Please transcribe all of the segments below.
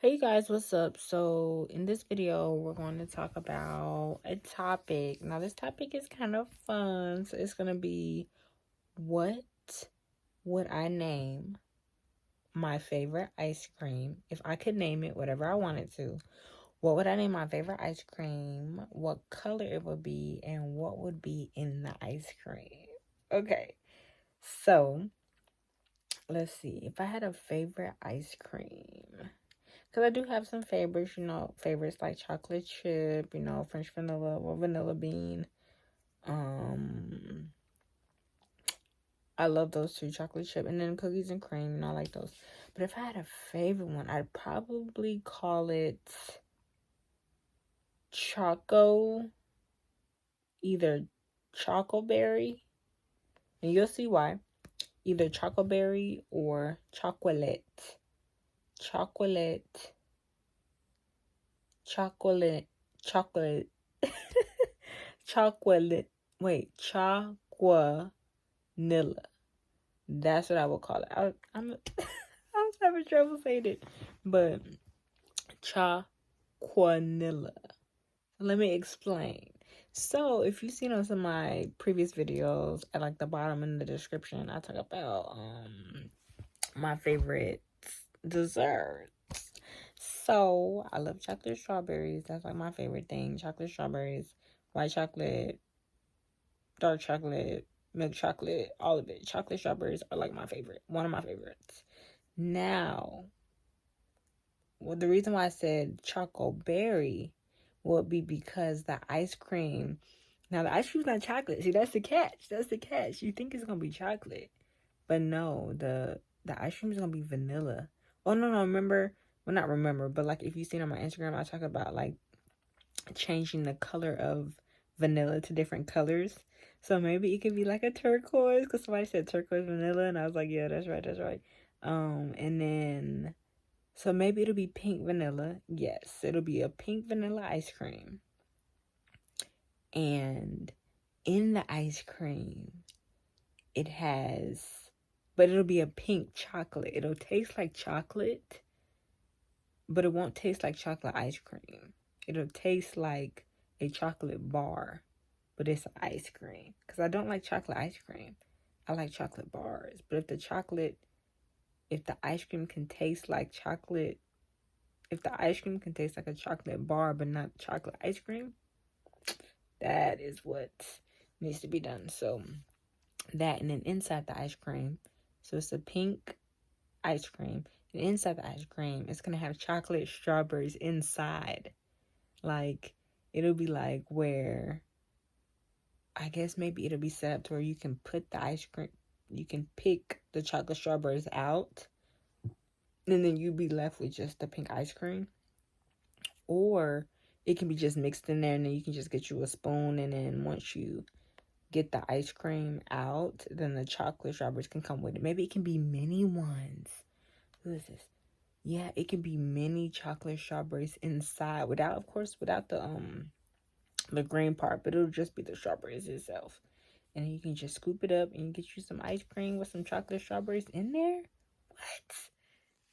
Hey you guys, what's up? So in this video we're going to talk about a topic. Now this topic is kind of fun. So it's going to be, what would I name my favorite ice cream if I could name it whatever I wanted to? What would I name my favorite ice cream? What color it would be, and what would be in the ice cream? Okay, so let's see. If I had a favorite ice cream, because I do have some favorites, favorites like chocolate chip, French vanilla or vanilla bean. I love those two, chocolate chip, and then cookies and cream, I like those. But if I had a favorite one, I'd probably call it either chocoberry, and you'll see why. Either chocoberry or chocolate. Chocolate. Chocolate. Chocolate. Chocolate. Wait, chocolate. Nilla. That's what I would call it. I was having trouble saying it, but chaquanilla. Let me explain. So, if you've seen on some of my previous videos, at like the bottom in the description, I talk about my favorite desserts. So, I love chocolate strawberries. That's like my favorite thing. Chocolate strawberries, white chocolate, dark chocolate, milk chocolate, all of it. Chocolate strawberries are like my favorite. One of my favorites. Now, well, the reason why I said chocoberry would be because the ice cream. Now, the ice cream's not chocolate. See, that's the catch. That's the catch. You think it's going to be chocolate. But no, the ice cream is going to be vanilla. Oh, no, remember. Well, not remember, but like if you've seen on my Instagram, I talk about like changing the color of vanilla to different colors. So maybe it could be like a turquoise, because somebody said turquoise vanilla, and I was like, yeah, that's right. And then, so maybe it'll be pink vanilla. Yes, it'll be a pink vanilla ice cream. And in the ice cream, but it'll be a pink chocolate. It'll taste like chocolate, but it won't taste like chocolate ice cream. It'll taste like a chocolate bar, but it's ice cream. Because I don't like chocolate ice cream. I like chocolate bars. But if the ice cream can taste like chocolate, if the ice cream can taste like a chocolate bar but not chocolate ice cream, that is what needs to be done. So that, and then inside the ice cream, so it's a pink ice cream, and inside the ice cream it's gonna have chocolate strawberries inside. Like, it'll be like where, I guess maybe it'll be set up to where you can put the ice cream, you can pick the chocolate strawberries out, and then you'd be left with just the pink ice cream. Or it can be just mixed in there, and then you can just get you a spoon, and then once you get the ice cream out, then the chocolate strawberries can come with it. Maybe it can be mini ones. Who is this? Yeah, it can be mini chocolate strawberries inside, without the green part, but it'll just be the strawberries itself. And you can just scoop it up and get you some ice cream with some chocolate strawberries in there. What?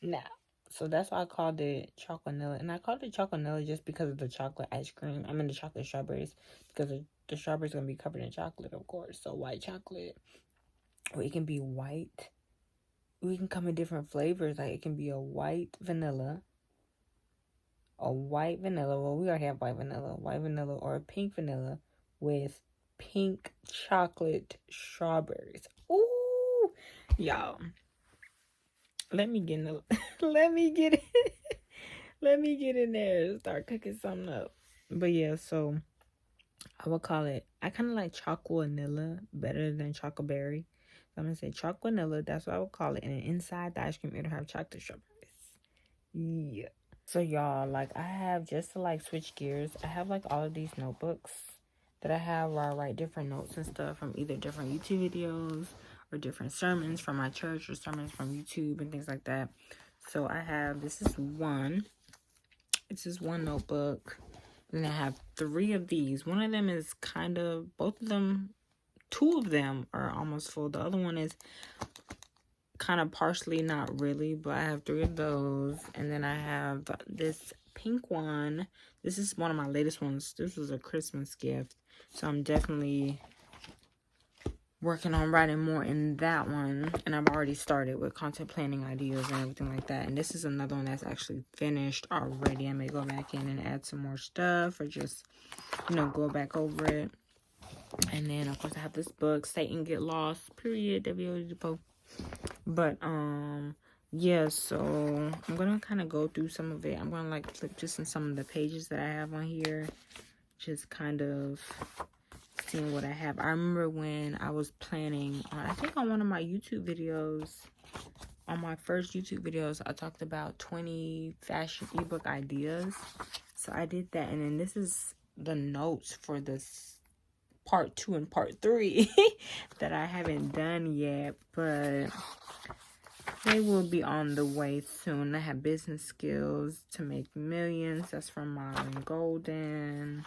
Now, so that's why I called it chocolate. And I called it chocolate just because of the chocolate ice cream. I mean the chocolate strawberries, because the strawberries are going to be covered in chocolate, of course. So white chocolate, or it can be white. We can come in different flavors. Like, it can be a white vanilla. Well, we already have white vanilla, or a pink vanilla with pink chocolate strawberries. Ooh, y'all. Let me get in let me get in there and start cooking something up. But yeah, so I would call it, I kind of like chocolate better than chocoberry. So I'm going to say chocolate, that's what I would call it. And then inside the ice cream, it'll have chocolate strawberries. Yeah. So y'all, like, I have, just to like switch gears, I have like all of these notebooks that I have where I write different notes and stuff from either different YouTube videos or different sermons from my church or sermons from YouTube and things like that. So I have, this is one notebook, and I have 3 of these. One of them is kind of, 2 of them are almost full. The other one is kind of partially, not really, but I have 3 of those. And then I have this pink one. This is one of my latest ones. This was a Christmas gift, so I'm definitely working on writing more in that one. And I've already started with content planning ideas and everything like that. And this is another one that's actually finished already. I may go back in and add some more stuff, or just, you know, go back over it. And then of course I have this book, Satan Get Lost, period, WOD. But yeah, so I'm gonna kind of go through some of it. I'm gonna like flip just in some of the pages that I have on here, just kind of seeing what I have. I remember when I was planning on, I think on one of my YouTube videos, on my first YouTube videos, I talked about 20 fashion ebook ideas. So I did that, and then this is the notes for this part 2 and part 3 that I haven't done yet, but they will be on the way soon. I have business skills to make millions. That's from Myron Golden.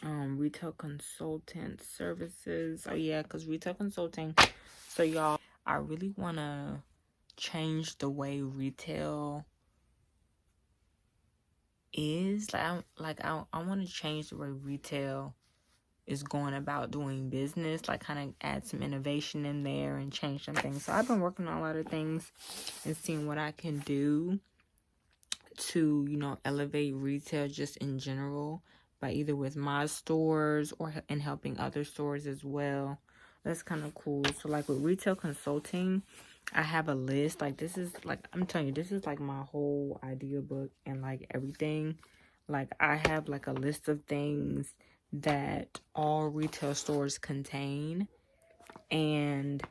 Retail consultant services. Oh yeah, because retail consulting. So y'all, I really want to change the way retail is. I want to change the way retail is going about doing business, like kind of add some innovation in there and change some things. So I've been working on a lot of things and seeing what I can do to, you know, elevate retail just in general, by either with my stores or in helping other stores as well. That's kind of cool. So like with retail consulting, I have a list. Like this is like, I'm telling you, this is like my whole idea book and like everything. Like I have like a list of things that all retail stores contain, and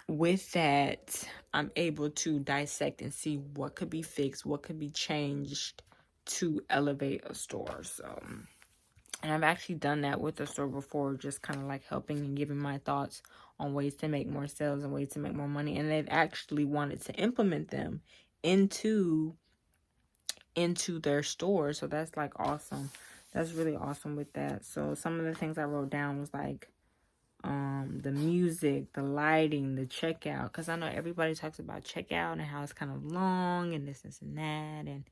with that I'm able to dissect and see what could be fixed, what could be changed to elevate a store. So, and I've actually done that with a store before, just kind of like helping and giving my thoughts on ways to make more sales and ways to make more money, and they've actually wanted to implement them into their store. So that's like awesome. That's really awesome with that. So some of the things I wrote down was like the music, the lighting, the checkout, because I know everybody talks about checkout and how it's kind of long and this and that, and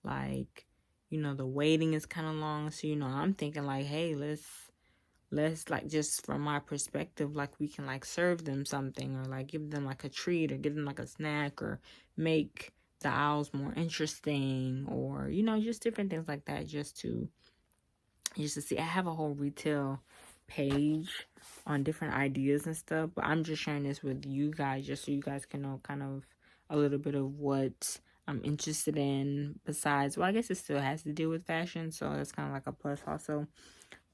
like, you know, the waiting is kind of long. So, you know, I'm thinking like, hey, let's like, just from my perspective, like we can like serve them something, or like give them like a treat, or give them like a snack, or make the aisles more interesting, or, you know, just different things like that, just to see. I have a whole retail page on different ideas and stuff, but I'm just sharing this with you guys just so you guys can know kind of a little bit of what I'm interested in, besides, well, I guess it still has to do with fashion, so that's kind of like a plus also.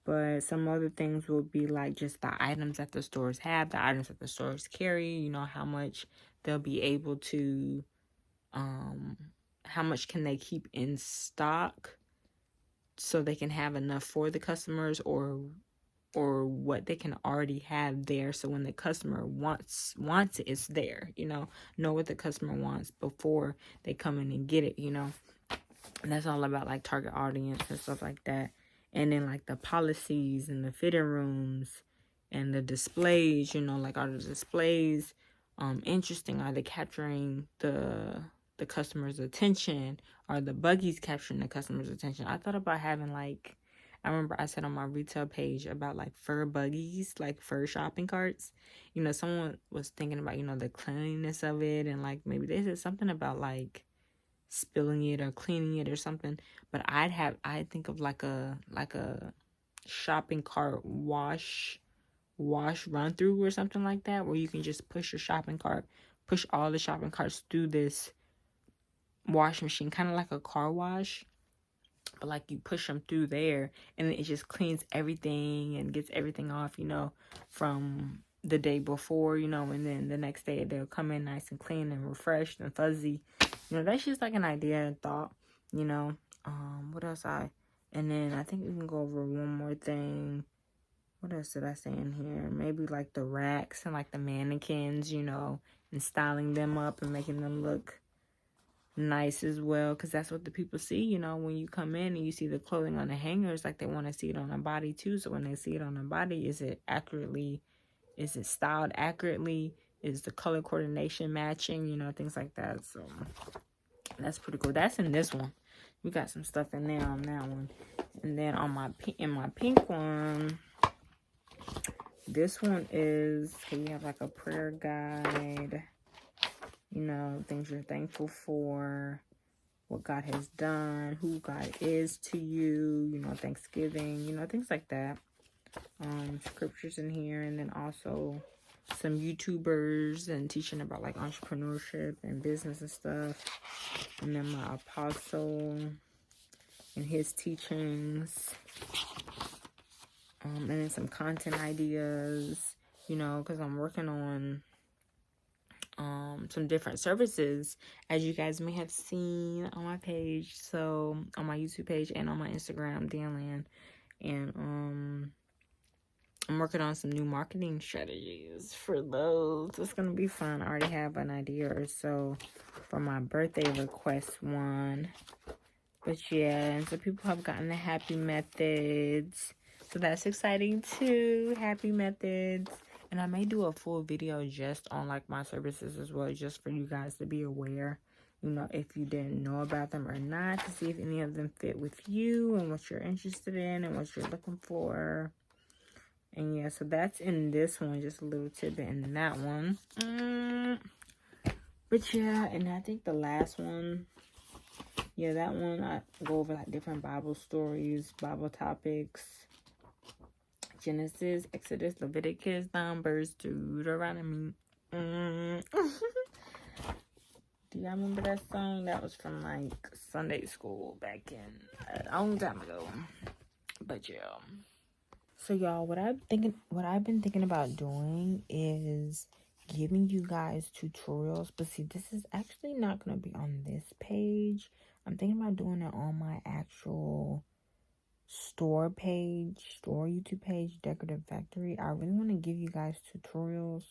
But some other things will be like just the items that the stores have, the items that the stores carry, you know, how much they'll be able to, how much can they keep in stock so they can have enough for the customers, or what they can already have there, so when the customer wants it, it's there, you know what the customer wants before they come in and get it, you know. And that's all about like target audience and stuff like that. And then like the policies and the fitting rooms and the displays, you know, like, are the displays interesting? Are they capturing the customer's attention? Are the buggies capturing the customer's attention? I thought about having like, I remember I said on my retail page about like fur buggies, like fur shopping carts. You know, someone was thinking about, you know, the cleanliness of it, and like maybe they said something about like spilling it or cleaning it or something. But I'd think of like a shopping cart wash run through or something like that, where you can just push all the shopping carts through this wash machine, kind of like a car wash, but like you push them through there, and it just cleans everything and gets everything off, you know, from the day before, you know, and then the next day they'll come in nice and clean and refreshed and fuzzy. You know, that's just like an idea and thought, you know. What else and then I think we can go over one more thing. What else did I say in here? Maybe like the racks and like the mannequins, you know, and styling them up and making them look nice as well, because that's what the people see, you know. When you come in and you see the clothing on the hangers, like they want to see it on a body too. So when they see it on a body, is it styled accurately? is the color coordination matching, you know, things like that. So that's pretty cool. That's in this one. We got some stuff in there on that one. And then on my pink one, this one is, okay, you have like a prayer guide, you know, things you're thankful for, what God has done, who God is to you, you know, Thanksgiving, you know, things like that. Scriptures in here, and then also some YouTubers and teaching about like entrepreneurship and business and stuff. And then my apostle and his teachings. And then some content ideas, you know, because I'm working on some different services, as you guys may have seen on my page. So on my YouTube page and on my Instagram, DanLand. And I'm working on some new marketing strategies for those. It's gonna be fun. I already have an idea or so for my birthday request one. But yeah, and so people have gotten the happy methods. So that's exciting too. Happy methods. And I may do a full video just on like my services as well, just for you guys to be aware, you know, if you didn't know about them or not, to see if any of them fit with you and what you're interested in and what you're looking for. And yeah, so that's in this one, just a little tidbit in that one. But yeah, and I think the last one, yeah, that one I go over like different Bible stories, Bible topics. Genesis, Exodus, Leviticus, Numbers, Deuteronomy. Do y'all remember that song? That was from like Sunday school back in a long time ago. But yeah. So y'all, what I've been thinking about doing is giving you guys tutorials. But see, this is actually not gonna be on this page. I'm thinking about doing it on my actual store YouTube page, Decorative Factory. I really want to give you guys tutorials,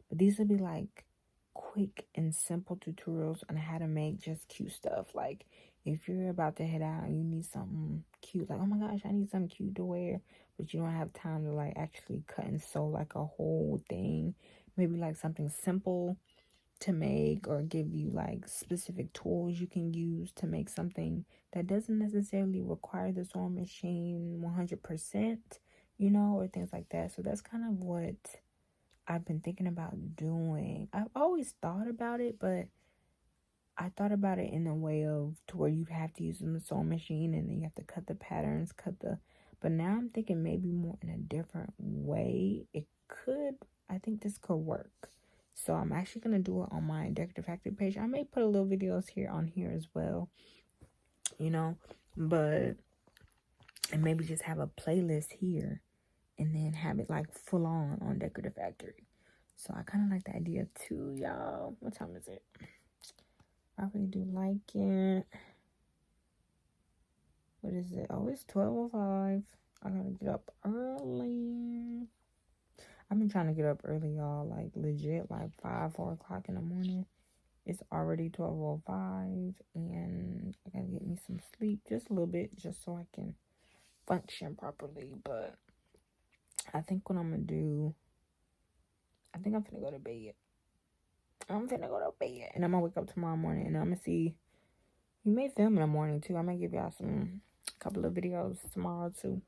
but these will be like quick and simple tutorials on how to make just cute stuff. Like if you're about to head out and you need something cute, like, oh my gosh, I need something cute to wear, but you don't have time to like actually cut and sew like a whole thing, maybe like something simple to make, or give you like specific tools you can use to make something that doesn't necessarily require the sewing machine 100%, you know, or things like that. So that's kind of what I've been thinking about doing. I've always thought about it, but I thought about it in a way of to where you have to use the sewing machine and then you have to cut the patterns, but now I'm thinking maybe more in a different way. I think this could work. So I'm actually going to do it on my Decorative Factory page. I may put a little videos on here as well, you know, and maybe just have a playlist here and then have it like full on Decorative Factory. So I kind of like the idea too, y'all. What time is it? I really do like it. What is it? Oh, it's 12:05. I gotta get up early. I've been trying to get up early, y'all, like legit, like 4 o'clock in the morning. It's already 12:05, and I gotta get me some sleep, just a little bit, just so I can function properly. But I think what I'm gonna do, I think I'm finna go to bed. And I'm gonna wake up tomorrow morning, and I'm gonna see. You may film in the morning too. I might give y'all a couple of videos tomorrow too.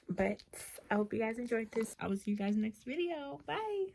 But I hope you guys enjoyed this. I will see you guys next video. Bye.